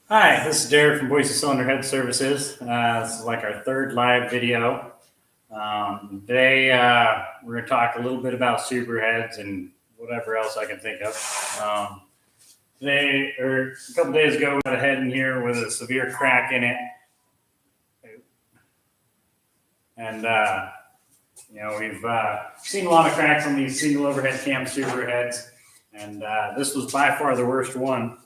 Hi, this is Derek from Boise Cylinder Head Services. This is like our third live video. Today we're going to talk a little bit about Subaru heads and whatever else I can think of. Today, or a couple days ago, we got a head in here with a severe crack in it, and we've seen a lot of cracks on these single overhead cam Subaru heads, and this was by far the worst one.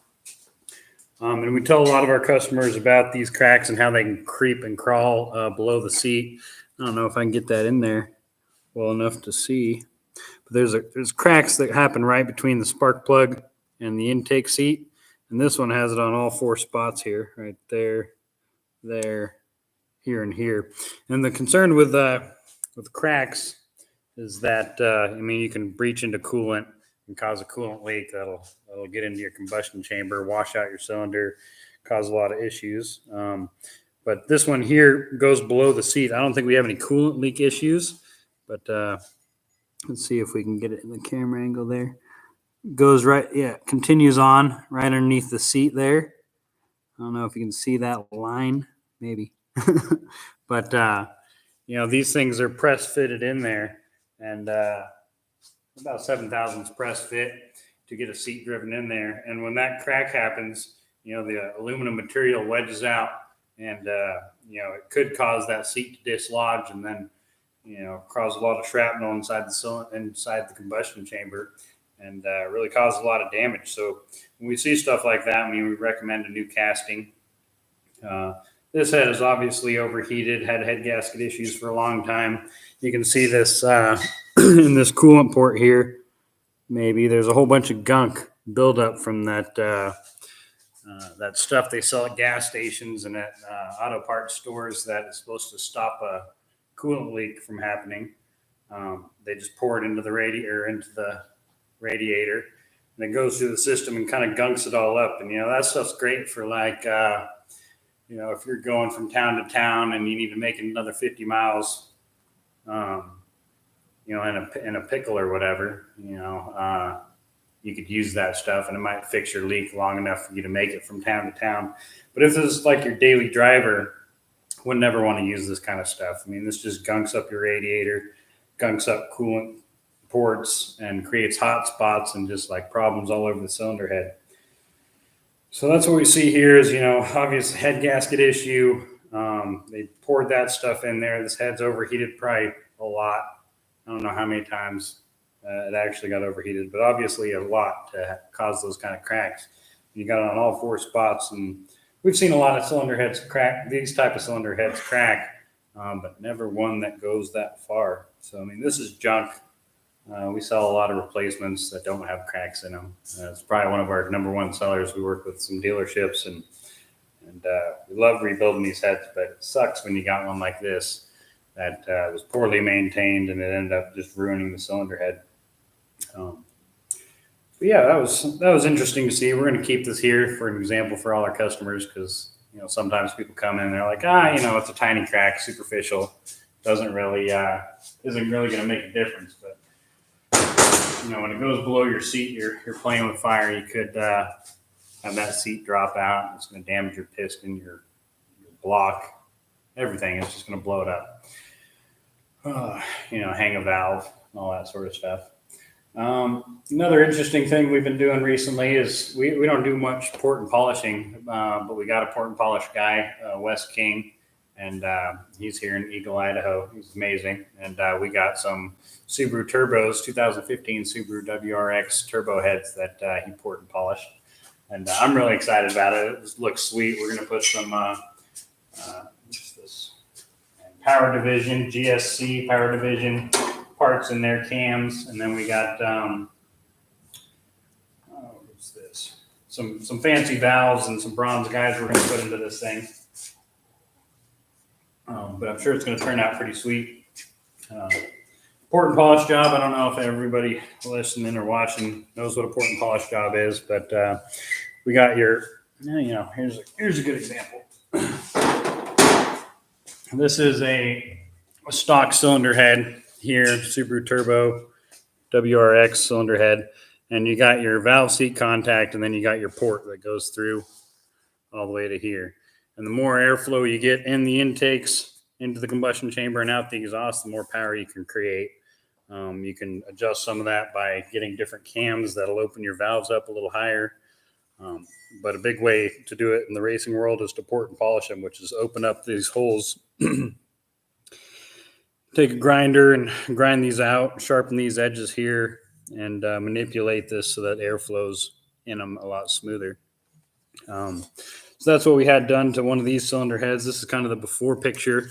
And we tell a lot of our customers about these cracks and how they can creep and crawl below the seat. I don't know if I can get that in there well enough to see, but there's cracks that happen right between the spark plug and the intake seat, and this one has it on all four spots here, right there, here, and here. And the concern with cracks is that you can breach into coolant and cause a coolant leak that'll get into your combustion chamber, wash out your cylinder, cause a lot of issues. But this one here goes below the seat. I don't think we have any coolant leak issues, but let's see if we can get it in the camera angle there. Goes right, continues on right underneath the seat there. I don't know if you can see that line, maybe. But, these things are press fitted in there, and about 7 thousandths press fit to get a seat driven in there. And when that crack happens, the aluminum material wedges out, and it could cause that seat to dislodge, and then cause a lot of shrapnel inside the combustion chamber, and really cause a lot of damage. So when we see stuff like that, we recommend a new casting. This head is obviously overheated, had head gasket issues for a long time. You can see this in this coolant port here. Maybe there's a whole bunch of gunk buildup from that that stuff they sell at gas stations and at auto parts stores that is supposed to stop a coolant leak from happening. They just pour it into the radiator, and it goes through the system and kind of gunks it all up. And that stuff's great for if you're going from town to town and you need to make another 50 miles, in a pickle or whatever, you could use that stuff and it might fix your leak long enough for you to make it from town to town. But if this is like your daily driver, would never want to use this kind of stuff. This just gunks up your radiator, gunks up coolant ports, and creates hot spots and just like problems all over the cylinder head. So that's what we see here is, obvious head gasket issue. They poured that stuff in there. This head's overheated probably a lot. I don't know how many times it actually got overheated, but obviously a lot to cause those kind of cracks. You got it on all four spots, and we've seen a lot of cylinder heads crack, these type of cylinder heads crack, but never one that goes that far. So, this is junk. We sell a lot of replacements that don't have cracks in them. It's probably one of our number one sellers. We work with some dealerships, and we love rebuilding these heads, but it sucks when you got one like this that was poorly maintained and it ended up just ruining the cylinder head. That was interesting to see. We're going to keep this here for an example for all our customers because sometimes people come in and they're like, it's a tiny crack, superficial, isn't really going to make a difference. But when it goes below your seat, you're playing with fire. You could have that seat drop out. It's going to damage your piston, your block, everything. It's just going to blow it up. Hang a valve, all that sort of stuff. Another interesting thing we've been doing recently is we don't do much port and polishing, but we got a port and polish guy, Wes King, and he's here in Eagle, Idaho. He's amazing. And we got some Subaru turbos, 2015 Subaru WRX turbo heads that he port and polished. And I'm really excited about it. It looks sweet. We're going to put some Power Division, GSC Power Division parts in their cams. And then we got, what's this? Some fancy valves and some bronze guides we're going to put into this thing. But I'm sure it's going to turn out pretty sweet. Port and polish job. I don't know if everybody listening or watching knows what a port and polish job is, but we got here's a good example. This is a stock cylinder head here, Subaru Turbo WRX cylinder head. And you got your valve seat contact, and then you got your port that goes through all the way to here. And the more airflow you get in the intakes into the combustion chamber and out the exhaust, the more power you can create. You can adjust some of that by getting different cams that'll open your valves up a little higher. But a big way to do it in the racing world is to port and polish them, which is open up these holes, take a grinder and grind these out, sharpen these edges here, and manipulate this so that air flows in them a lot smoother. So that's what we had done to one of these cylinder heads. This is kind of the before picture,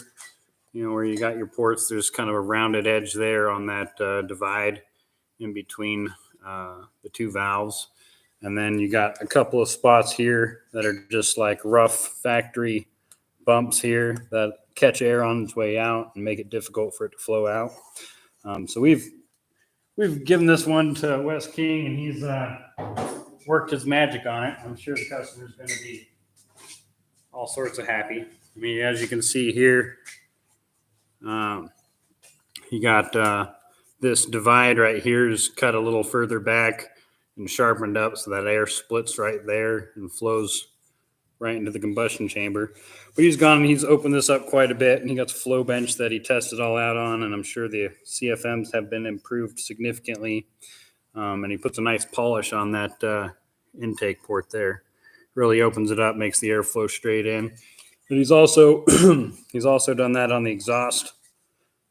where you got your ports. There's kind of a rounded edge there on that divide in between the two valves. And then you got a couple of spots here that are just like rough factory bumps here that catch air on its way out and make it difficult for it to flow out. So we've given this one to Wes King, and he's worked his magic on it. I'm sure the customer's going to be all sorts of happy. I mean, as you can see here, you got this divide right here is cut a little further back and sharpened up so that air splits right there and flows right into the combustion chamber. But he's gone and he's opened this up quite a bit, and he got the flow bench that he tested all out on, and I'm sure the CFMs have been improved significantly. And he puts a nice polish on that intake port there. Really opens it up, makes the air flow straight in. But he's also done that on the exhaust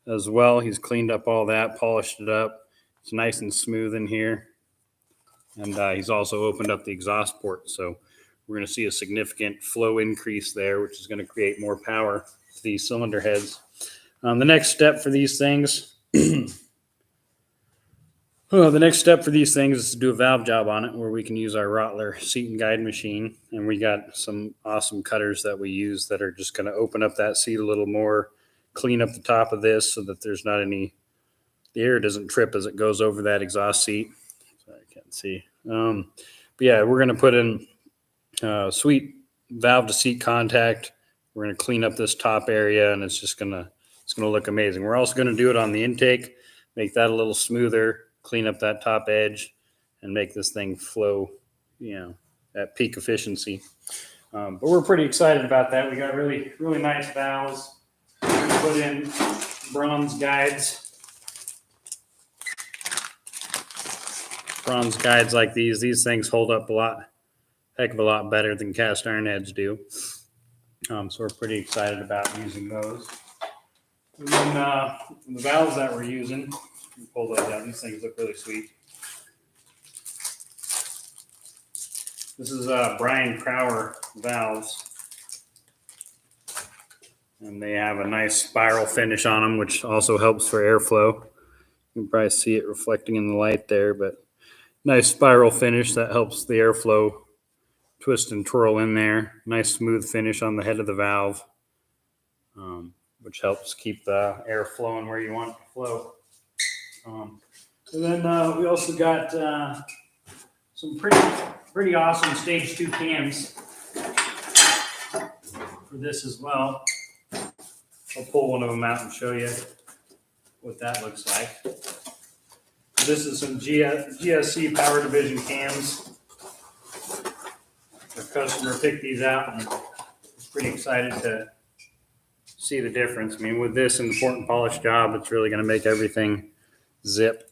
as well. He's cleaned up all that, polished it up. It's nice and smooth in here. And he's also opened up the exhaust port. So we're going to see a significant flow increase there, which is going to create more power to these cylinder heads. The next step for these things, is to do a valve job on it, where we can use our Rottler seat and guide machine. And we got some awesome cutters that we use that are just going to open up that seat a little more, clean up the top of this so that there's not the air doesn't trip as it goes over that exhaust seat. Sorry, I can't see. But yeah, we're going to put in sweet valve to seat contact. We're going to clean up this top area, and it's going to look amazing. We're also going to do it on the intake, make that a little smoother, clean up that top edge, and make this thing flow, at peak efficiency. But we're pretty excited about that. We got really, really nice valves. We put in bronze guides. Bronze guides like these. These things hold up heck of a lot better than cast iron heads do. So we're pretty excited about using those. And then the valves that we're using, pull those out. These things look really sweet. This is Brian Crower valves. And they have a nice spiral finish on them, which also helps for airflow. You can probably see it reflecting in the light there, but nice spiral finish that helps the airflow twist and twirl in there. Nice smooth finish on the head of the valve, which helps keep the air flowing where you want it to flow. And then we also got some pretty awesome stage 2 cams for this as well. I'll pull one of them out and show you what that looks like. This is some GSC Power Division cams. The customer picked these out, and was pretty excited to see the difference. I mean, with this and the port and polish job, it's really going to make everything zip.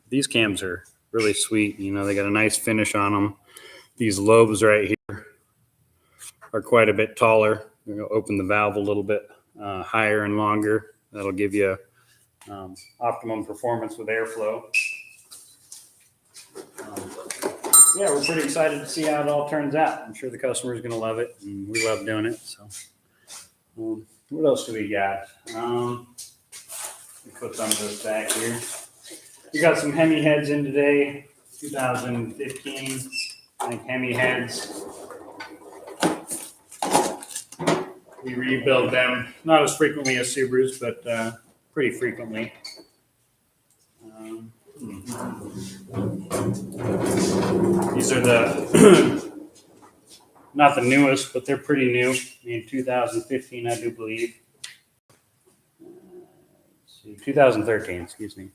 These cams are really sweet. They got a nice finish on them. These lobes right here are quite a bit taller. We're going to open the valve a little bit higher and longer. That'll give you optimum performance with airflow. Yeah, we're pretty excited to see how it all turns out. I'm sure the customer is going to love it, and we love doing it. So, what else do we got? Let me put some of this back here. We got some Hemi Heads in today, 2015. I think Hemi Heads. We rebuild them, not as frequently as Subarus, but pretty frequently. These are not the newest, but they're pretty new. In 2015, I do believe. 2013, excuse me.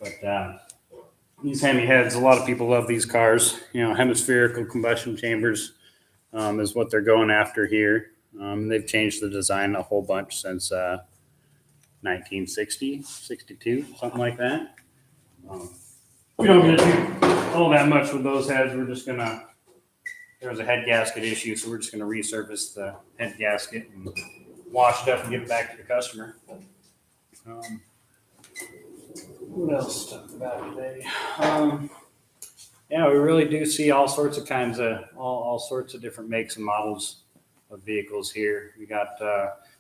But these Hemi Heads, a lot of people love these cars. Hemispherical combustion chambers is what they're going after here. They've changed the design a whole bunch since 1960, 62, something like that. We don't get to do all that much with those heads. We're just gonna, there was a head gasket issue, so we're just gonna resurface the head gasket and wash it up and give it back to the customer. What else to talk about today? Yeah, we really do see all sorts of kinds of, all sorts of different makes and models of vehicles here. We got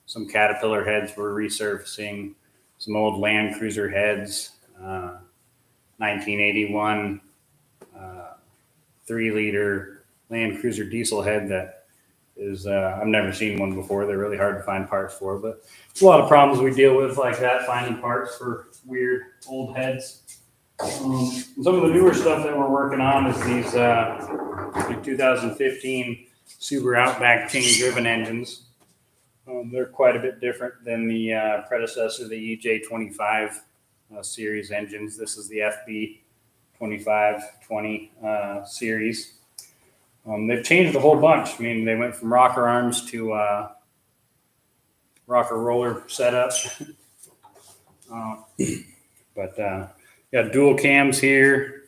some Caterpillar heads we're resurfacing, some old Land Cruiser heads, 1981 3-liter Land Cruiser diesel head that is, I've never seen one before. They're really hard to find parts for, but a lot of problems we deal with like that, finding parts for weird old heads. Some of the newer stuff that we're working on is these 2015 Subaru Outback chain-driven engines. They're quite a bit different than the predecessor, the EJ25 series engines. This is the FB 2520 series. They've changed a whole bunch. I mean, they went from rocker arms to rocker roller setup. But got dual cams here.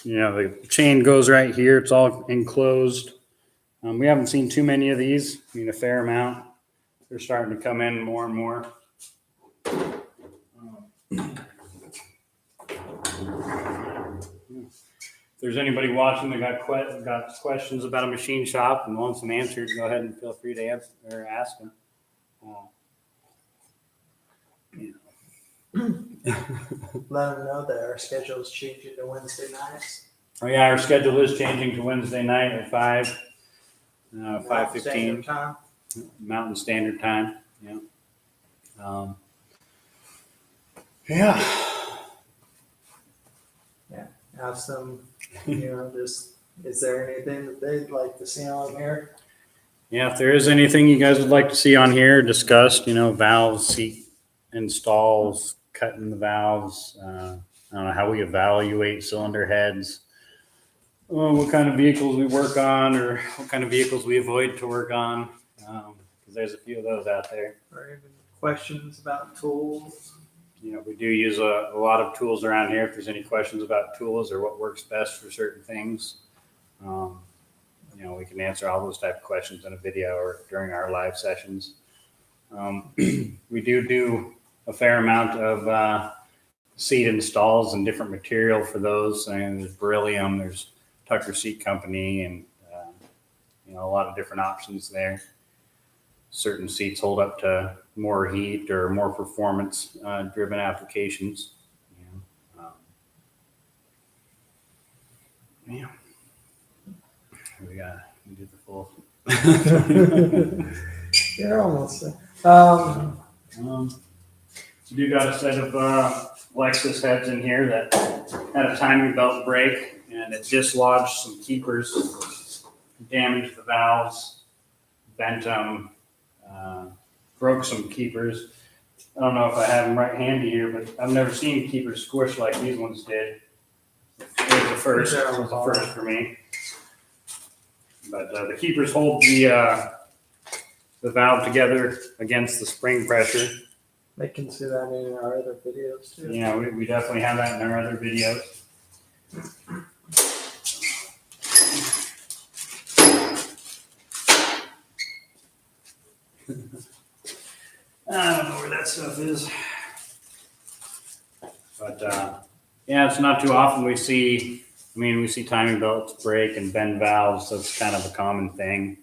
The chain goes right here. It's all enclosed. We haven't seen too many of these. I mean, a fair amount. They're starting to come in more and more. If there's anybody watching that got questions about a machine shop and wants them answered, go ahead and feel free to answer or ask them. Let them know that our schedule is changing to Wednesday nights. Oh yeah, our schedule is changing to Wednesday night at 5:15 Mountain Standard Time. Yeah. Yeah. Have some, just, is there anything that they'd like to see on here? Yeah, if there is anything you guys would like to see on here discussed, valves, seat installs, cutting the valves, I don't know how we evaluate cylinder heads, what kind of vehicles we work on, or what kind of vehicles we avoid to work on, because there's a few of those out there. Or even questions about tools. We do use a lot of tools around here. If there's any questions about tools or what works best for certain things, we can answer all those type of questions in a video or during our live sessions. We do a fair amount of seat installs and different material for those. And there's beryllium, there's Tucker Seat Company, and a lot of different options there. Certain seats hold up to more heat or more performance driven applications. We did the full. You're almost there. We do got a set of Lexus heads in here that had a timing belt break, and it dislodged some keepers, damaged the valves, bent them. Broke some keepers. I don't know if I have them right handy here, but I've never seen keepers squish like these ones did. It was the first. It was the first for me. But the keepers hold the valve together against the spring pressure. They can see that in our other videos too. Yeah, we definitely have that in our other videos. I don't know where that stuff is. But it's not too often we see timing belts break and bend valves. That's kind of a common thing.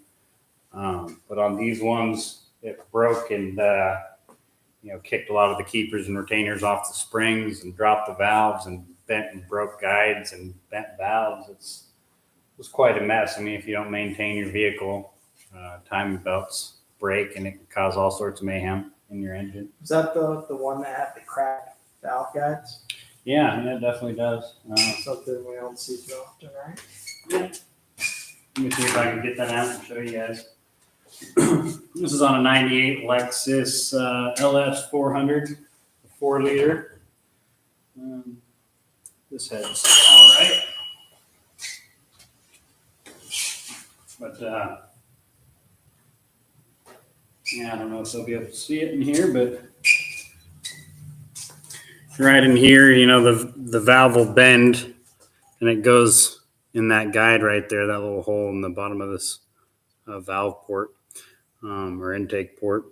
But on these ones, it broke and kicked a lot of the keepers and retainers off the springs and dropped the valves and bent and broke guides and bent valves. It was quite a mess. I mean, if you don't maintain your vehicle, timing belts break and it can cause all sorts of mayhem in your engine. Is that the one that had the cracked valve guides? Yeah, it definitely does. Something we don't see too often, right? Yeah. Let me see if I can get that out and show you guys. This is on a 98 Lexus LS 400, 4-liter. this head's all right. But yeah, I don't know if they'll be able to see it in here, but right in here, you know, the valve will bend and it goes in that guide right there, that little hole in the bottom of this valve port or intake port.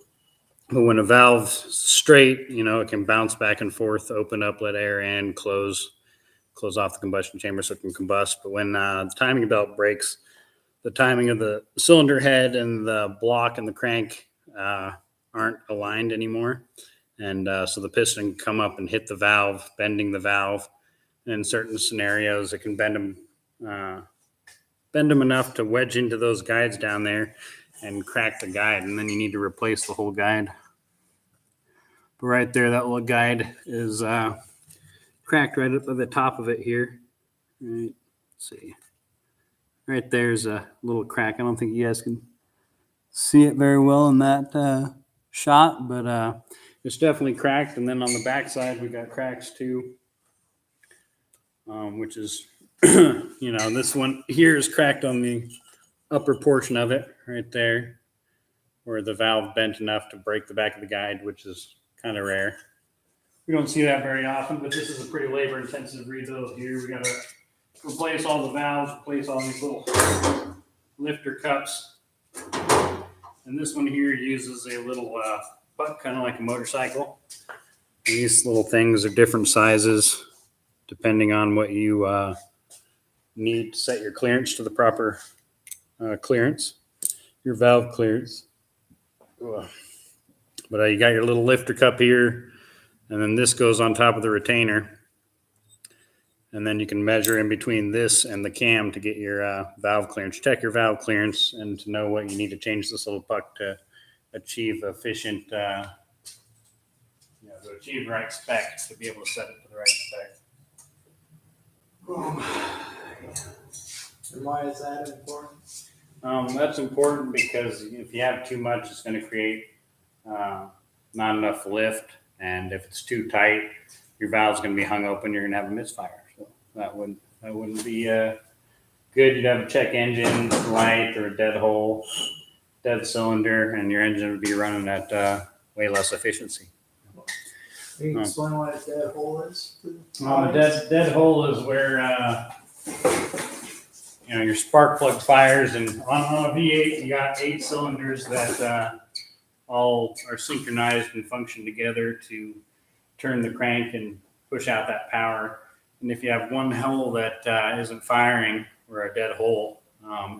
But when a valve's straight, you know, it can bounce back and forth, open up, let air in, close off the combustion chamber so it can combust. But when the timing belt breaks, the timing of the cylinder head and the block and the crank aren't aligned anymore. And so the piston can come up and hit the valve, bending the valve. And in certain scenarios, it can bend them enough to wedge into those guides down there and crack the guide. And then you need to replace the whole guide. But right there, that little guide is cracked right up at the top of it here. Right, let's see. Right there's a little crack. I don't think you guys can see it very well in that shot, but it's definitely cracked. And then on the back side, we got cracks too, which is, you know, this one here is cracked on the upper portion of it right there, where the valve bent enough to break the back of the guide, which is kind of rare. We don't see that very often, but this is a pretty labor-intensive rebuild here. We got to replace all the valves, replace all these little lifter cups. And this one here uses a little butt, kind of like a motorcycle. And these little things are different sizes depending on what you need to set your clearance to the proper clearance, your valve clearance. But you got your little lifter cup here, and then this goes on top of the retainer. And then you can measure in between this and the cam to get your valve clearance. Check your valve clearance and to know what you need to change this little puck to achieve efficient, to achieve the right spec, to be able to set it to the right spec. And why is that important? That's important because if you have too much, it's going to create not enough lift. And if it's too tight, your valve's going to be hung open. You're going to have a misfire. That wouldn't be good. You'd have a check engine light or a dead hole, dead cylinder, and your engine would be running at way less efficiency. Can you explain what a dead hole is? A dead hole is where your spark plug fires, and on a V8 you got 8 cylinders that all are synchronized and function together to turn the crank and push out that power. And if you have one hole that isn't firing, or a dead hole,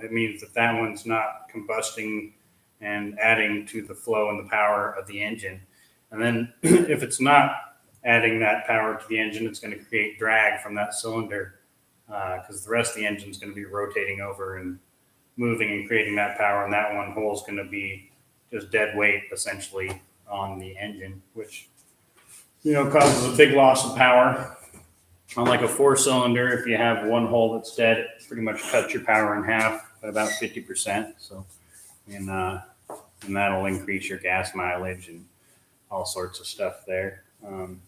it means that one's not combusting and adding to the flow and the power of the engine. And then if it's not adding that power to the engine, it's going to create drag from that cylinder because the rest of the engine is going to be rotating over and moving and creating that power. And that one hole is going to be just dead weight essentially on the engine, which causes a big loss of power. Unlike a 4-cylinder, if you have one hole that's dead, it pretty much cuts your power in half by about 50%. So, and that'll increase your gas mileage and all sorts of stuff there. And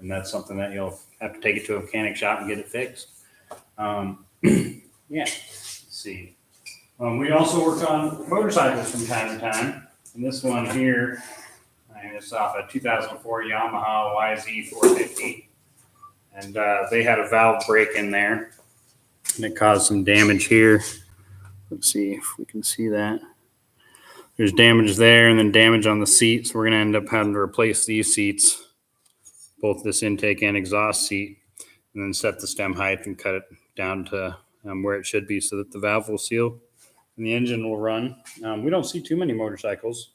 that's something that you'll have to take it to a mechanic shop and get it fixed. Let's see. We also work on motorcycles from time to time. And this one here, it's off a 2004 Yamaha YZ450. And they had a valve break in there, and it caused some damage here. Let's see if we can see that. There's damage there and then damage on the seat. So we're going to end up having to replace these seats, both this intake and exhaust seat, and then set the stem height and cut it down to where it should be so that the valve will seal and the engine will run. We don't see too many motorcycles,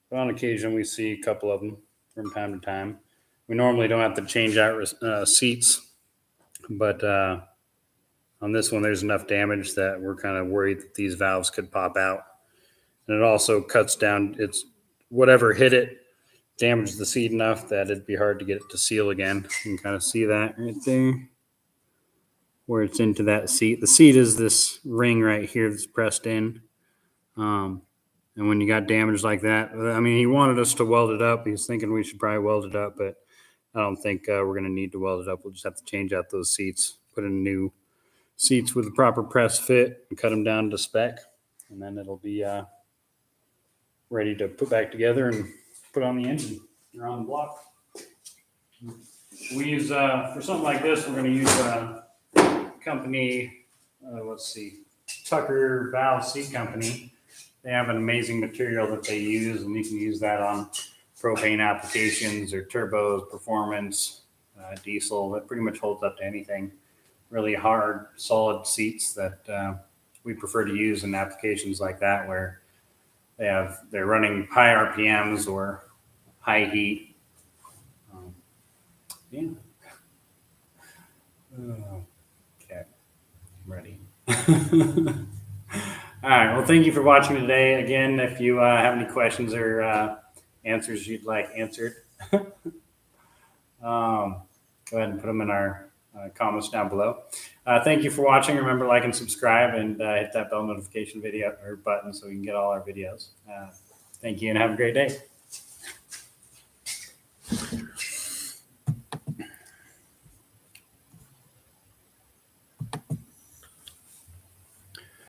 but on occasion we see a couple of them from time to time. We normally don't have to change out seats, but on this one, there's enough damage that we're kind of worried that these valves could pop out. And it also cuts down, it's whatever hit it, damaged the seat enough that it'd be hard to get it to seal again. You can kind of see that right there, where it's into that seat. The seat is this ring right here that's pressed in. And when you got damage like that, I mean, he wanted us to weld it up. He was thinking we should probably weld it up, but I don't think we're going to need to weld it up. We'll just have to change out those seats, put in new seats with the proper press fit, and cut them down to spec, and then it'll be ready to put back together and put on the engine around the block. We use for something like this, we're going to use a company. Let's see, Tucker Valve Seat Company. They have an amazing material that they use, and you can use that on propane applications or turbos, performance, diesel. That pretty much holds up to anything. Really hard, solid seats that we prefer to use in applications like that where they're running high RPMs or high heat. Yeah. Okay, I'm ready. All right. Well, thank you for watching today. Again, if you have any questions or answers you'd like answered, go ahead and put them in our comments down below. Thank you for watching. Remember, like and subscribe, and hit that bell notification video or button so we can get all our videos. Thank you, and have a great day.